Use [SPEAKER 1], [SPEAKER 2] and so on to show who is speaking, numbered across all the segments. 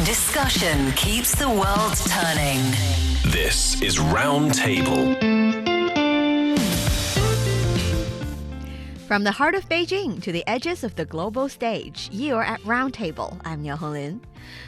[SPEAKER 1] Discussion keeps the world turning.
[SPEAKER 2] This is Roundtable.
[SPEAKER 3] From the heart of Beijing to the edges of the global stage, you are at Roundtable. I'm Niu Honglin.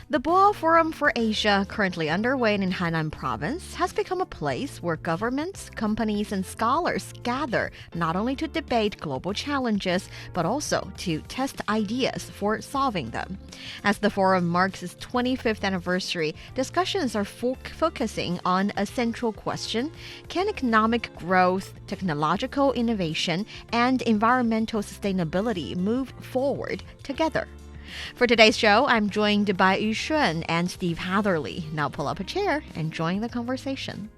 [SPEAKER 3] The Boao Forum for Asia, currently underway in Hainan province, has become a place where governments, companies, and scholars gather not only to debate global challenges, but also to test ideas for solving them. As the forum marks its 25th anniversary, discussions are focusing on a central question: can economic growth, technological innovation, and environmental sustainability move forward together? For today's show, I'm joined by Yushun and Steve Hatherley. Now pull up a chair and join the conversation.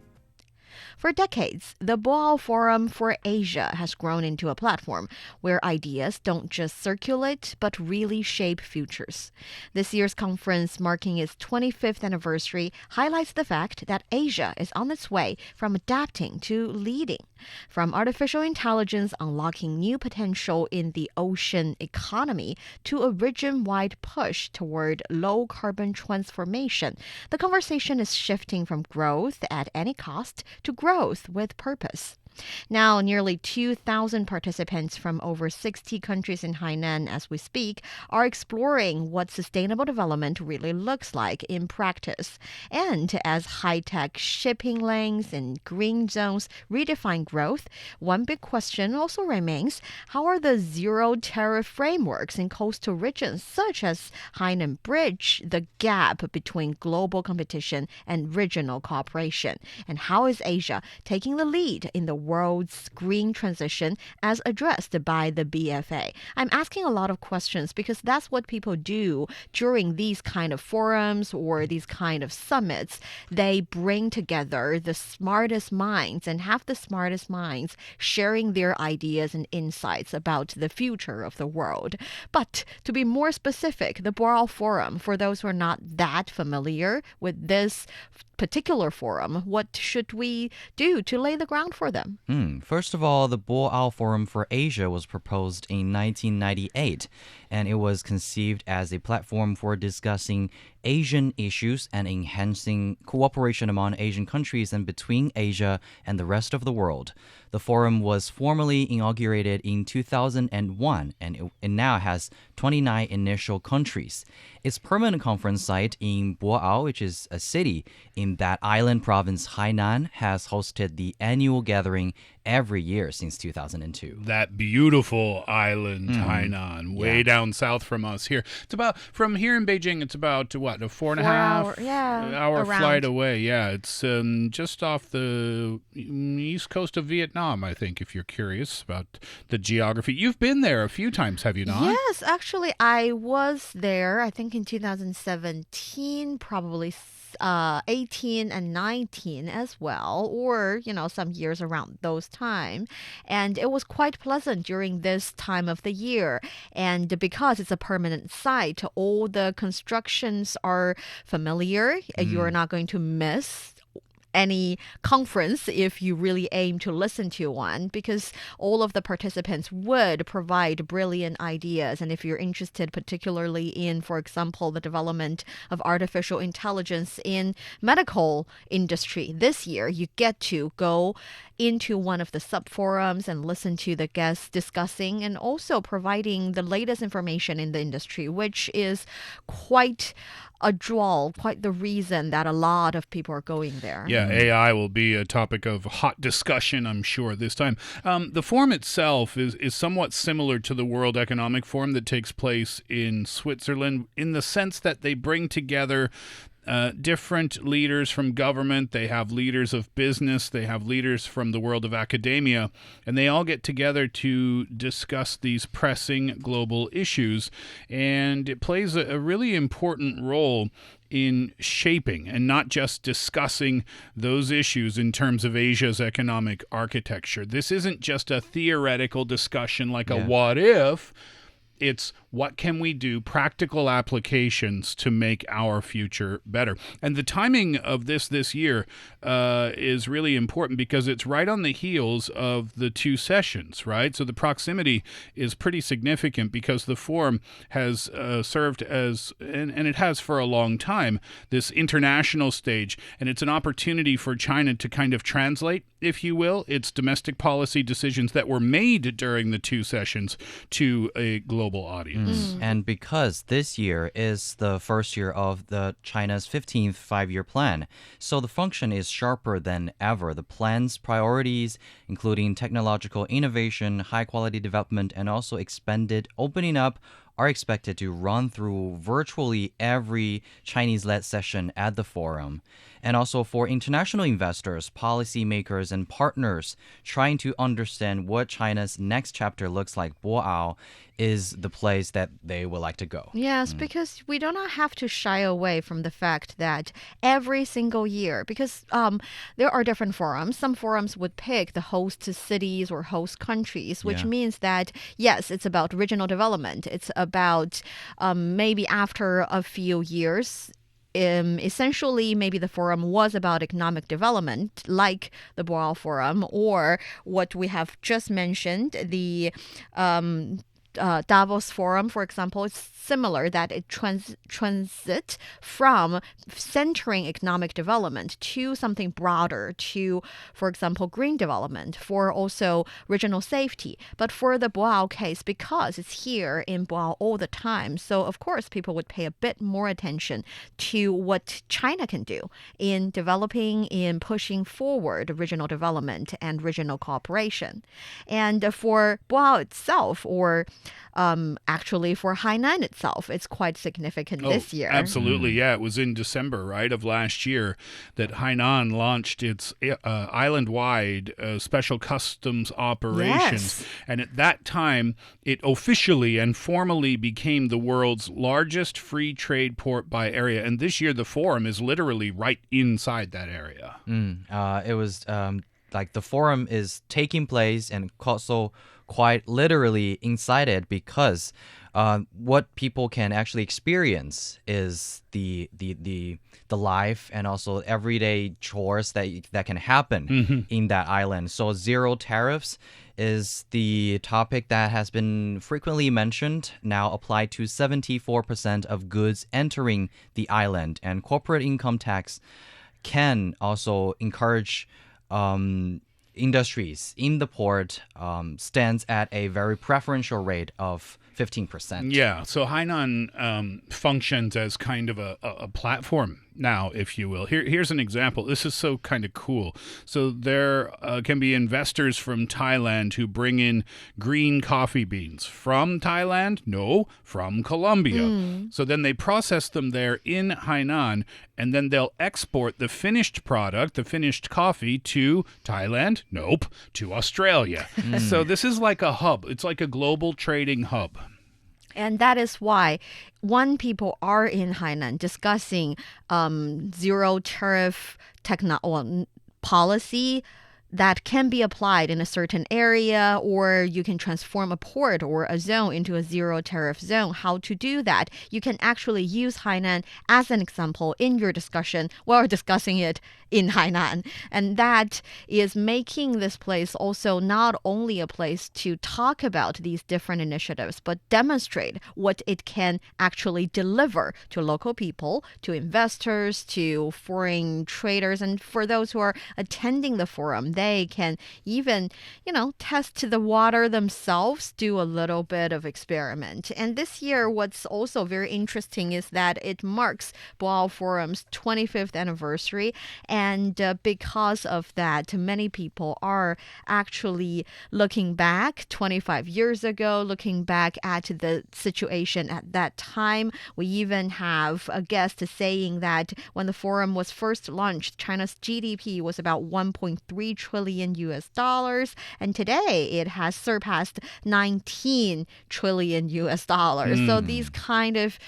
[SPEAKER 3] For decades, the Boao Forum for Asia has grown into a platform where ideas don't just circulate, but really shape futures. This year's conference, marking its 25th anniversary, highlights the fact that Asia is on its way from adapting to leading. From artificial intelligence unlocking new potential in the ocean economy to a region-wide push toward low-carbon transformation, the conversation is shifting from growth at any cost to growth with purpose. Now, nearly 2,000 participants from over 60 countries in Hainan as we speak are exploring what sustainable development really looks like in practice. And as high-tech shipping lanes and green zones redefine growth, one big question also remains: how are the zero-tariff frameworks in coastal regions such as Hainan bridge the gap between global competition and regional cooperation? And how is Asia taking the lead in the world's green transition as addressed by the BFA? I'm asking a lot of questions because that's what people do during these kind of forums or these kind of summits. They bring together the smartest minds and have the smartest minds sharing their ideas and insights about the future of the world. But to be more specific, the Boao Forum, for those who are not that familiar with this particular forum, what should we do to lay the ground for them?
[SPEAKER 4] First of all, the Boao Forum for Asia was proposed in 1998, and it was conceived as a platform for discussing Asian issues and enhancing cooperation among Asian countries and between Asia and the rest of the world. The forum was formally inaugurated in 2001, and it now has 29 initial countries. Its permanent conference site in Boao, which is a city in that island province, Hainan, has hosted the annual gathering every year since 2002.
[SPEAKER 5] That beautiful island, Hainan, way down south from us here. It's about, from here in Beijing, it's about, what, a 4.5-hour flight away. Yeah, it's just off the east coast of Vietnam, I think, if you're curious about the geography. You've been there a few times, have you not?
[SPEAKER 3] Yes, actually, I was there, I think in 2017, probably 18 and 19 as well, or, some years around those time. And it was quite pleasant during this time of the year. And because it's a permanent site, all the constructions are familiar. You're not going to miss any conference if you really aim to listen to one, because all of the participants would provide brilliant ideas. And if you're interested particularly in, for example, the development of artificial intelligence in medical industry, this year you get to go into one of the sub-forums and listen to the guests discussing and also providing the latest information in the industry, which is quite a draw, quite the reason that a lot of people are going there.
[SPEAKER 5] Yeah, AI will be a topic of hot discussion, I'm sure, this time. The forum itself is somewhat similar to the World Economic Forum that takes place in Switzerland, in the sense that they bring together different leaders from government. They have leaders of business. They have leaders from the world of academia, and they all get together to discuss these pressing global issues. And it plays a really important role in shaping and not just discussing those issues in terms of Asia's economic architecture. This isn't just a theoretical discussion like a what if. It's what can we do, practical applications to make our future better. And the timing of this year is really important because it's right on the heels of the two sessions, right? So the proximity is pretty significant because the forum has served as, and it has for a long time, this international stage. And it's an opportunity for China to kind of translate, if you will, its domestic policy decisions that were made during the two sessions to a global audience.
[SPEAKER 4] And because this year is the first year of the China's 15th five-year plan, so the function is sharper than ever. The plan's priorities, including technological innovation, high-quality development, and also expanded opening up, are expected to run through virtually every Chinese-led session at the forum. And also for international investors, policymakers, and partners trying to understand what China's next chapter looks like, Boao is the place that they would like to go.
[SPEAKER 3] Yes, because we do not have to shy away from the fact that every single year, because there are different forums. Some forums would pick the host cities or host countries, which means that, yes, it's about regional development. It's about maybe after a few years, essentially, maybe the forum was about economic development, like the Boao Forum, or what we have just mentioned, the Davos Forum, for example, is similar, that it transit from centering economic development to something broader, to, for example, green development, for also regional safety. But for the Boao case, because it's here in Boao all the time, so of course people would pay a bit more attention to what China can do in developing, in pushing forward regional development and regional cooperation. And for Boao itself, or actually for Hainan itself, it's quite significant this year.
[SPEAKER 5] Absolutely, yeah. It was in December, right, of last year that Hainan launched its island-wide special customs operations.
[SPEAKER 3] Yes.
[SPEAKER 5] And at that time, it officially and formally became the world's largest free trade port by area. And this year, the forum is literally right inside that area.
[SPEAKER 4] It was like the forum is taking place and also quite literally inside it because what people can actually experience is the life and also everyday chores that can happen in that island. So zero tariffs is the topic that has been frequently mentioned, now applied to 74% of goods entering the island. And corporate income tax can also encourage industries in the port, stands at a very preferential rate of 15%.
[SPEAKER 5] Yeah, so Hainan functions as kind of a platform now, if you will. Here's an example. This is so kind of cool. So there can be investors from Thailand who bring in green coffee beans. From Thailand? No, from Colombia. So then they process them there in Hainan, and then they'll export the finished product, the finished coffee, to Thailand? Nope, to Australia. So this is like a hub. It's like a global trading hub.
[SPEAKER 3] And that is why when people are in Hainan discussing zero tariff policy that can be applied in a certain area, or you can transform a port or a zone into a zero tariff zone, how to do that. You can actually use Hainan as an example in your discussion while discussing it in Hainan. And that is making this place also not only a place to talk about these different initiatives, but demonstrate what it can actually deliver to local people, to investors, to foreign traders. And for those who are attending the forum, they can even, test the water themselves, do a little bit of experiment. And this year, what's also very interesting is that it marks Boao Forum's 25th anniversary. And because of that, many people are actually looking back 25 years ago, looking back at the situation at that time. We even have a guest saying that when the forum was first launched, China's GDP was about 1.3 trillion US dollars, and today it has surpassed 19 trillion US dollars. So these kind of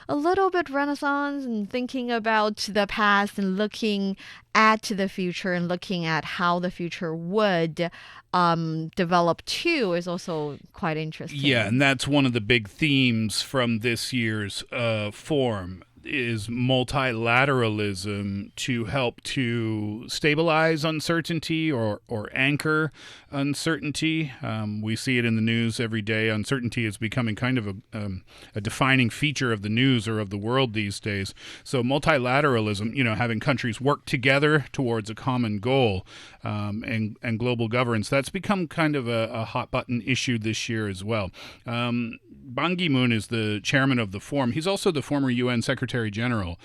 [SPEAKER 3] a little bit Renaissance and thinking about the past and looking at the future and looking at how the future would develop too is also quite interesting.
[SPEAKER 5] Yeah, and that's one of the big themes from this year's forum is multilateralism to help to stabilize uncertainty or anchor uncertainty. We see it in the news every day. Uncertainty is becoming kind of a defining feature of the news or of the world these days. So multilateralism, having countries work together towards a common goal and global governance, that's become kind of a hot button issue this year as well. Ban Ki-moon is the chairman of the forum. He's also the former UN Secretary General.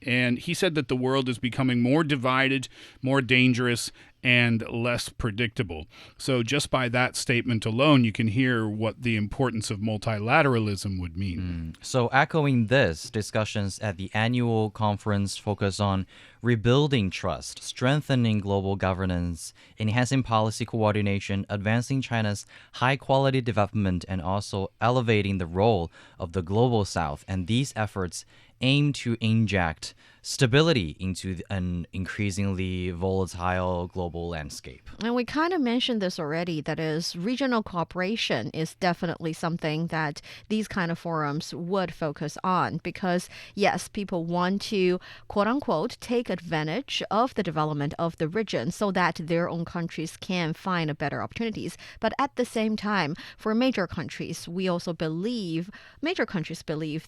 [SPEAKER 5] And he said that the world is becoming more divided, more dangerous, and less predictable. So just by that statement alone, you can hear what the importance of multilateralism would mean.
[SPEAKER 4] So echoing this, discussions at the annual conference focus on rebuilding trust, strengthening global governance, enhancing policy coordination, advancing China's high-quality development, and also elevating the role of the global South. And these efforts aim to inject stability into an increasingly volatile global landscape.
[SPEAKER 3] And we kind of mentioned this already, that is, regional cooperation is definitely something that these kind of forums would focus on because, yes, people want to, quote unquote, take advantage of the development of the region so that their own countries can find better opportunities. But at the same time, for major countries believe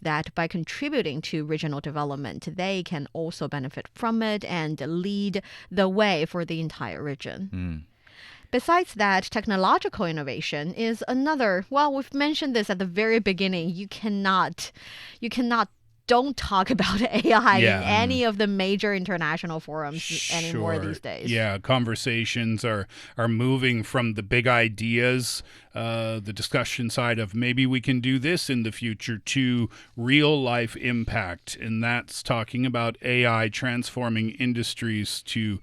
[SPEAKER 3] that by contributing to regional development, they can also benefit from it and lead the way for the entire region. Besides that, technological innovation is another, well, we've mentioned this at the very beginning. You cannot don't talk about AI in any of the major international forums anymore these days.
[SPEAKER 5] Yeah, conversations are moving from the big ideas, the discussion side of maybe we can do this in the future, to real life impact. And that's talking about AI transforming industries to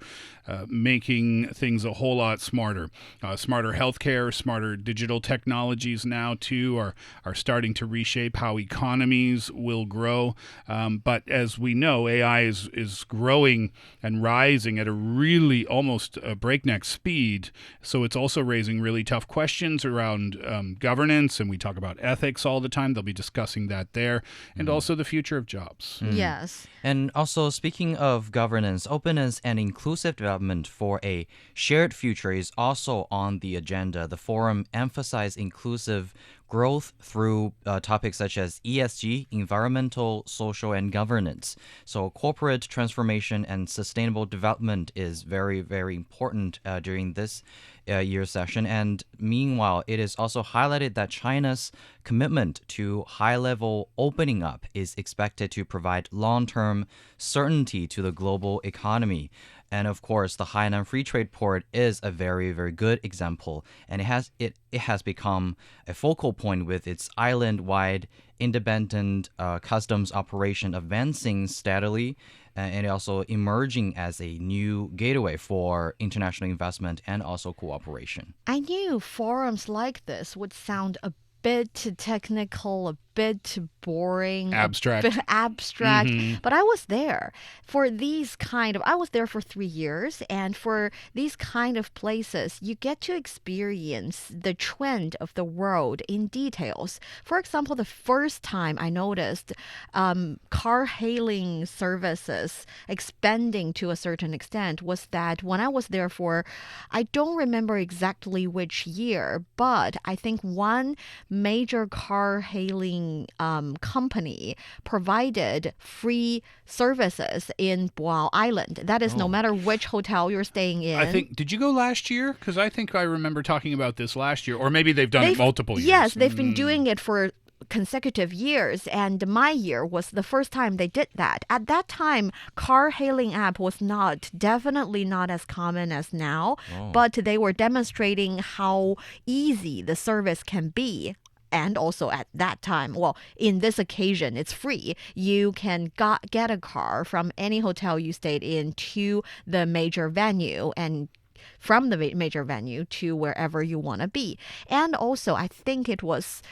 [SPEAKER 5] making things a whole lot smarter. Smarter healthcare, smarter digital technologies now too are starting to reshape how economies will grow. But as we know, AI is growing and rising at a really almost breakneck speed. So it's also raising really tough questions around governance, and we talk about ethics all the time. They'll be discussing that there, and also the future of jobs.
[SPEAKER 3] Yes.
[SPEAKER 4] And also, speaking of governance, openness and inclusive development for a shared future is also on the agenda. The forum emphasized inclusive growth through topics such as ESG, environmental, social, and governance. So corporate transformation and sustainable development is very, very important during this year's session. And meanwhile, it is also highlighted that China's commitment to high-level opening up is expected to provide long-term certainty to the global economy. And of course, the Hainan Free Trade Port is a very, very good example, and it has become a focal point with its island-wide independent customs operation advancing steadily, and also emerging as a new gateway for international investment and also cooperation.
[SPEAKER 3] I knew forums like this would sound a bit technical, a bit boring,
[SPEAKER 5] Abstract.
[SPEAKER 3] a bit abstract. But I was there for I was there for 3 years, and for these kind of places, you get to experience the trend of the world in details. For example, the first time I noticed car hailing services expanding to a certain extent was that when I was there for, I don't remember exactly which year, but I think one major car hailing company provided free services in Boao Island. That is, no matter which hotel you're staying in.
[SPEAKER 5] Did you go last year? Because I think I remember talking about this last year, or maybe they've done it multiple years.
[SPEAKER 3] Yes, they've been doing it for consecutive years, and my year was the first time they did that. At that time, car hailing app was definitely not as common as now, but they were demonstrating how easy the service can be. And also at that time, well, in this occasion, it's free. You can get a car from any hotel you stayed in to the major venue, and from the major venue to wherever you want to be. And also, I think it was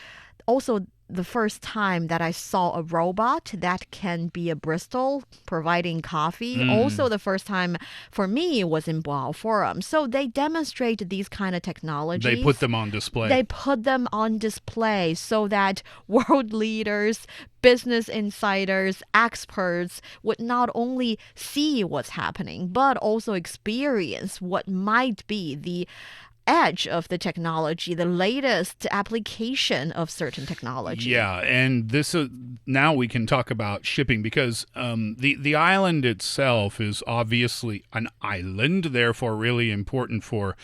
[SPEAKER 3] also the first time that I saw a robot that can be a Bristol providing coffee. Also, the first time for me was in Boao Forum. So they demonstrate these kind of technologies.
[SPEAKER 5] They put them on display.
[SPEAKER 3] They put them on display so that world leaders, business insiders, experts would not only see what's happening, but also experience what might be the edge of the technology, the latest application of certain technology.
[SPEAKER 5] Yeah, and this now we can talk about shipping because the island itself is obviously an island, therefore really important for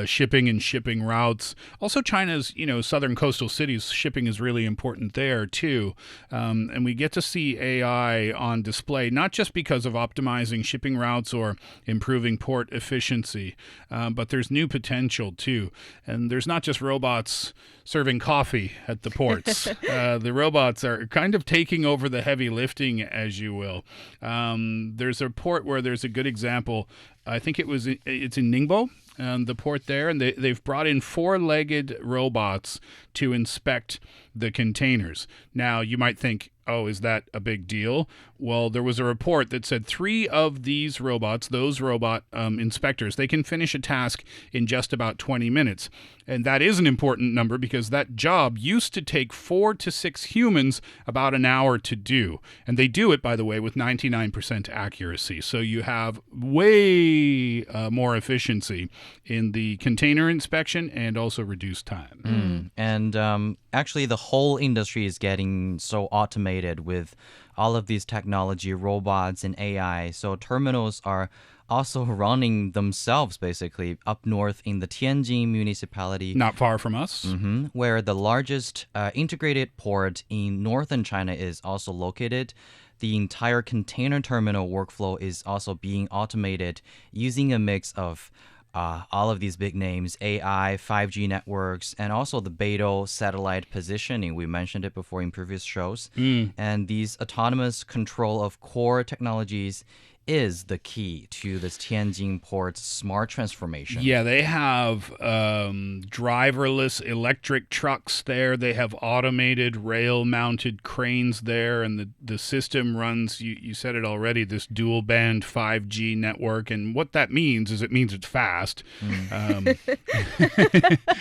[SPEAKER 5] shipping and shipping routes. Also, China's southern coastal cities, shipping is really important there too, and we get to see AI on display not just because of optimizing shipping routes or improving port efficiency, but there's new potential too. And there's not just robots serving coffee at the ports. The robots are kind of taking over the heavy lifting, as you will. There's a port where there's a good example. I think it's in Ningbo, the port there, and they've brought in 4-legged robots to inspect the containers. Now, you might think, oh, is that a big deal? Well, there was a report that said 3 of these robots, those robot inspectors, they can finish a task in just about 20 minutes. And that is an important number because that job used to take 4 to 6 humans about an hour to do. And they do it, by the way, with 99% accuracy. So you have way more efficiency in the container inspection and also reduced time.
[SPEAKER 4] And actually, the whole industry is getting so automated with all of these technology, robots, and AI. So terminals are also running themselves, basically, up north in the Tianjin municipality.
[SPEAKER 5] Not far from us.
[SPEAKER 4] Where the largest integrated port in northern China is also located. The entire container terminal workflow is also being automated using a mix of all of these big names, AI, 5G networks, and also the Beidou satellite positioning. We mentioned it before in previous shows. And these autonomous control of core technologies is the key to this Tianjin port's smart transformation.
[SPEAKER 5] Yeah, they have driverless electric trucks there. They have automated rail-mounted cranes there, and the system runs, you said it already, this dual-band 5G network. And what that means is it means it's fast.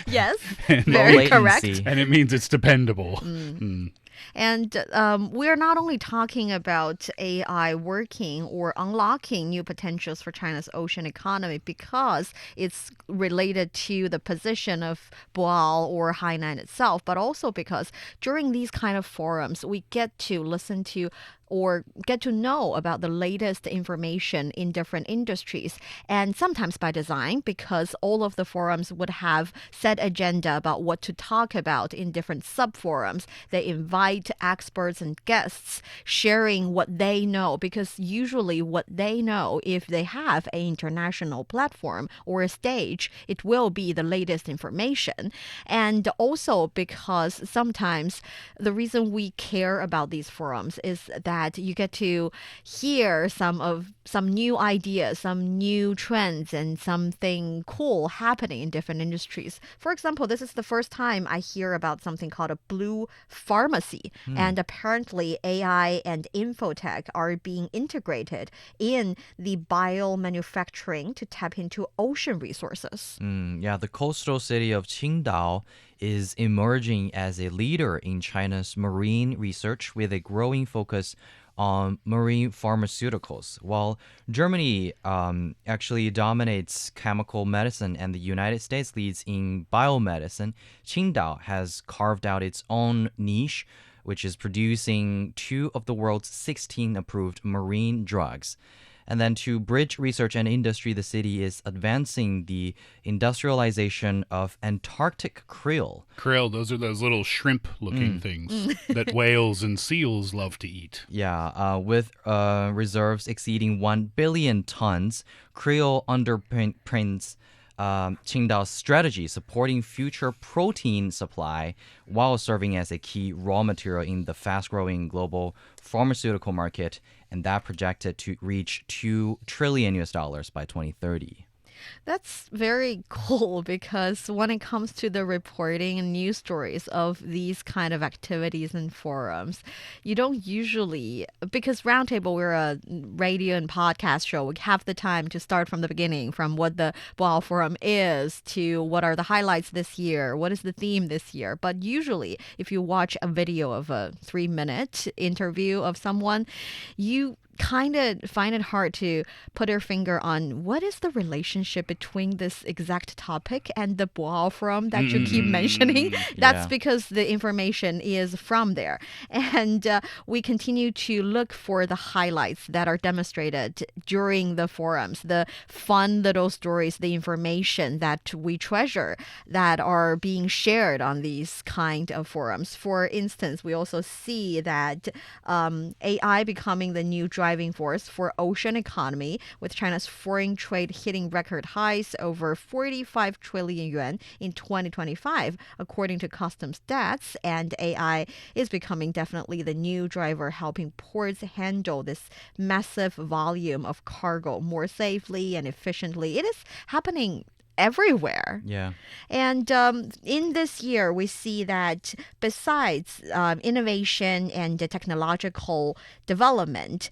[SPEAKER 3] Yes,
[SPEAKER 4] Low
[SPEAKER 3] very correct.
[SPEAKER 4] latency.
[SPEAKER 5] And it means it's dependable.
[SPEAKER 3] And we're not only talking about AI working or unlocking new potentials for China's ocean economy because it's related to the position of Boao or Hainan itself, but also because during these kind of forums, we get to listen to or get to know about the latest information in different industries, and sometimes by design, because all of the forums would have set agenda about what to talk about in different sub-forums. They invite experts and guests sharing what they know, because usually what they know, if they have an international platform or a stage, it will be the latest information. And also because sometimes the reason we care about these forums is that you get to hear some new ideas, some new trends, and something cool happening in different industries. For example, this is the first time I hear about something called a blue pharmacy. And apparently AI and infotech are being integrated in the biomanufacturing to tap into ocean resources.
[SPEAKER 4] Yeah, the coastal city of Qingdao is emerging as a leader in China's marine research with a growing focus on marine pharmaceuticals. While Germany actually dominates chemical medicine and the United States leads in biomedicine, Qingdao has carved out its own niche, which is producing 2 of the world's 16 approved marine drugs. And then to bridge research and industry, the city is advancing the industrialization of Antarctic krill.
[SPEAKER 5] Krill, those are those little shrimp-looking things that whales and seals love to eat.
[SPEAKER 4] Yeah, with reserves exceeding 1 billion tons, krill underpins Qingdao's strategy, supporting future protein supply while serving as a key raw material in the fast-growing global pharmaceutical market, and that projected to reach $2 trillion by 2030.
[SPEAKER 3] That's very cool because when it comes to the reporting and news stories of these kind of activities and forums, you don't usually, because Roundtable, we're a radio and podcast show, we have the time to start from the beginning, from what the Boao Forum is to what are the highlights this year, what is the theme this year. But usually, if you watch a video of a 3-minute interview of someone, you kind of find it hard to put your finger on what is the relationship between this exact topic and the Boao Forum that you keep mentioning. That's because the information is from there. And we continue to look for the highlights that are demonstrated during the forums, the fun little stories, the information that we treasure that are being shared on these kind of forums. For instance, we also see that AI becoming the new driving force for ocean economy, with China's foreign trade hitting record highs over 45 trillion yuan in 2025, according to customs stats. And AI is becoming definitely the new driver, helping ports handle this massive volume of cargo more safely and efficiently. It is happening everywhere.
[SPEAKER 4] Yeah.
[SPEAKER 3] And in this year, we see that besides innovation and the technological development,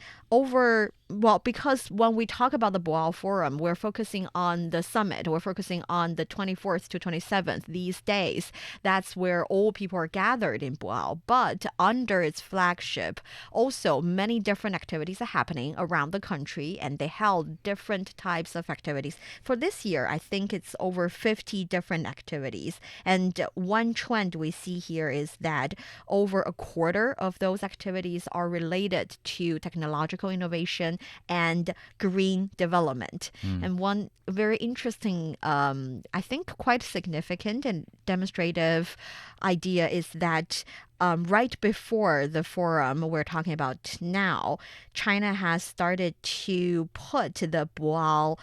[SPEAKER 3] because when we talk about the Boao Forum, we're focusing on the summit. We're focusing on the 24th to 27th, these days. That's where all people are gathered in Boao. But under its flagship, also many different activities are happening around the country, and they held different types of activities. For this year, I think it's over 50 different activities. And one trend we see here is that over a quarter of those activities are related to technological innovation and green development. And one very interesting, I think quite significant and demonstrative idea is that right before the forum we're talking about now, China has started to put the Boao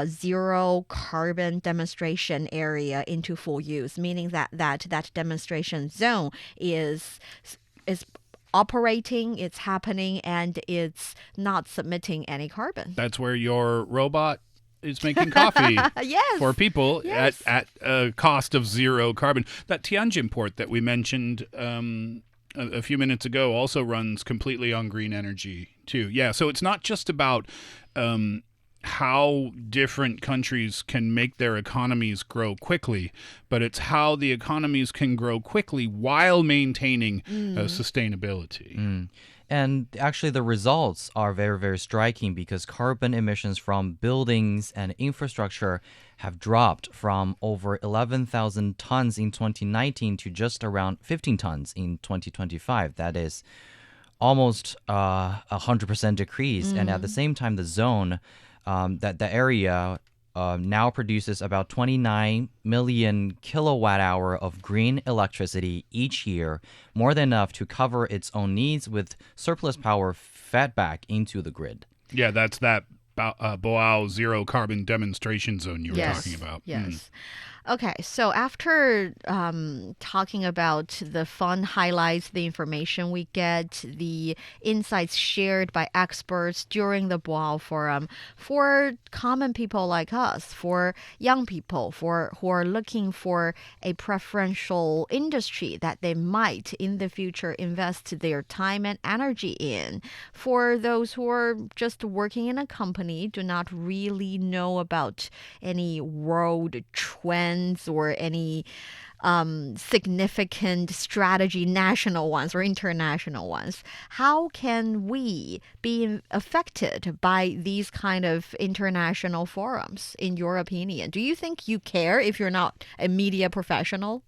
[SPEAKER 3] zero carbon demonstration area into full use, meaning that demonstration zone is operating, it's happening, and it's not submitting any carbon.
[SPEAKER 5] That's where your robot is making coffee for people at a cost of zero carbon. That Tianjin port that we mentioned a few minutes ago also runs completely on green energy too. Yeah, so it's not just about how different countries can make their economies grow quickly, but it's how the economies can grow quickly while maintaining sustainability.
[SPEAKER 4] And actually, the results are very, very striking because carbon emissions from buildings and infrastructure have dropped from over 11,000 tons in 2019 to just around 15 tons in 2025. That is almost 100% decrease. And at the same time, the zone, that the area now produces about 29 million kilowatt hour of green electricity each year, more than enough to cover its own needs, with surplus power fed back into the grid.
[SPEAKER 5] Yeah, that's that Boao zero carbon demonstration zone you were talking about.
[SPEAKER 3] Yes. Okay, so after talking about the fun highlights, the information we get, the insights shared by experts during the Boao Forum, for common people like us, for young people who are looking for a preferential industry that they might in the future invest their time and energy in, for those who are just working in a company, do not really know about any world trends or any significant strategy, national ones or international ones. How can we be affected by these kind of international forums, in your opinion? Do you think you care if you're not a media professional?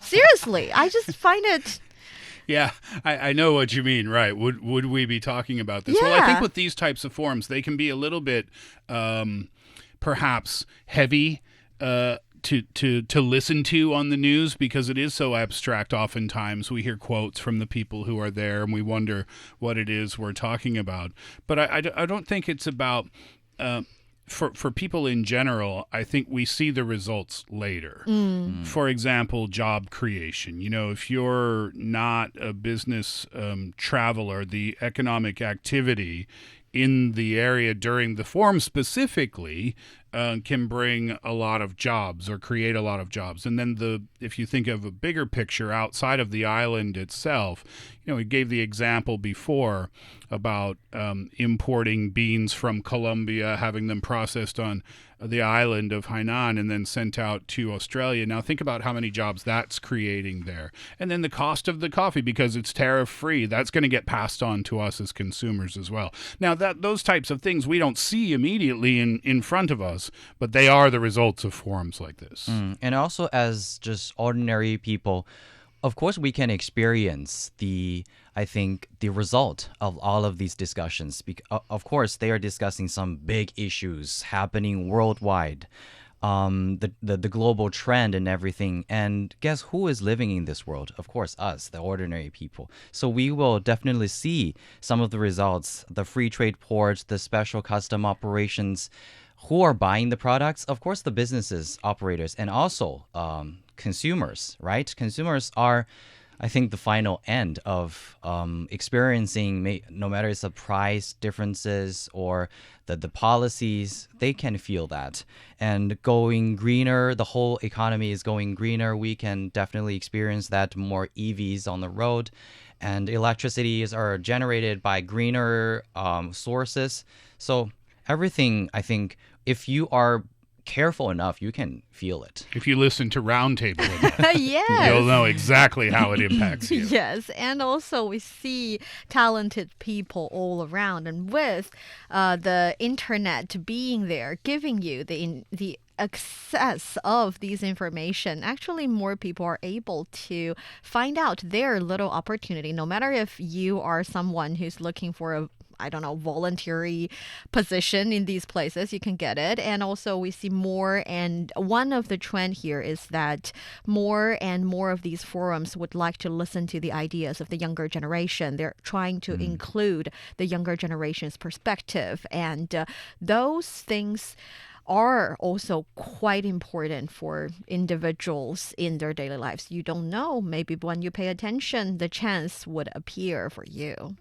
[SPEAKER 3] Seriously, I just find it...
[SPEAKER 5] Yeah, I know what you mean, right. Would we be talking about this? Well, I think with these types of forums, they can be a little bit perhaps heavy to listen to on the news, because it is so abstract. Oftentimes we hear quotes from the people who are there and we wonder what it is we're talking about. But I don't think it's about... For people in general, I think we see the results later. For example, job creation. You know, if you're not a business traveler, the economic activity in the area during the forum specifically can bring a lot of jobs or create a lot of jobs. And then if you think of a bigger picture outside of the island itself, we gave the example before about importing beans from Colombia, having them processed on the island of Hainan and then sent out to Australia. Now think about how many jobs that's creating there. And then the cost of the coffee, because it's tariff-free, that's going to get passed on to us as consumers as well. Now those types of things we don't see immediately in front of us, but they are the results of forums like this.
[SPEAKER 4] And also as just ordinary people, of course, we can experience the result of all of these discussions. Of course, they are discussing some big issues happening worldwide, the global trend and everything. And guess who is living in this world? Of course, us, the ordinary people. So we will definitely see some of the results, the free trade ports, the special custom operations. Who are buying the products? Of course, the businesses, operators, and also consumers, right? Consumers are, I think, the final end of experiencing, no matter it's the price differences or the policies, they can feel that. And going greener, the whole economy is going greener. We can definitely experience that, more EVs on the road. And electricities are generated by greener sources. So everything, I think, if you are careful enough, you can feel it.
[SPEAKER 5] If you listen to Roundtable enough,
[SPEAKER 3] yes.
[SPEAKER 5] you'll know exactly how it impacts you.
[SPEAKER 3] Yes, and also we see talented people all around, and with the internet being there, giving you the access of these information, actually more people are able to find out their little opportunity, no matter if you are someone who's looking for a voluntary position in these places, you can get it. And also we see more, and one of the trend here is that more and more of these forums would like to listen to the ideas of the younger generation. They're trying to include the younger generation's perspective, and those things are also quite important for individuals in their daily lives. You don't know, maybe when you pay attention, the chance would appear for you.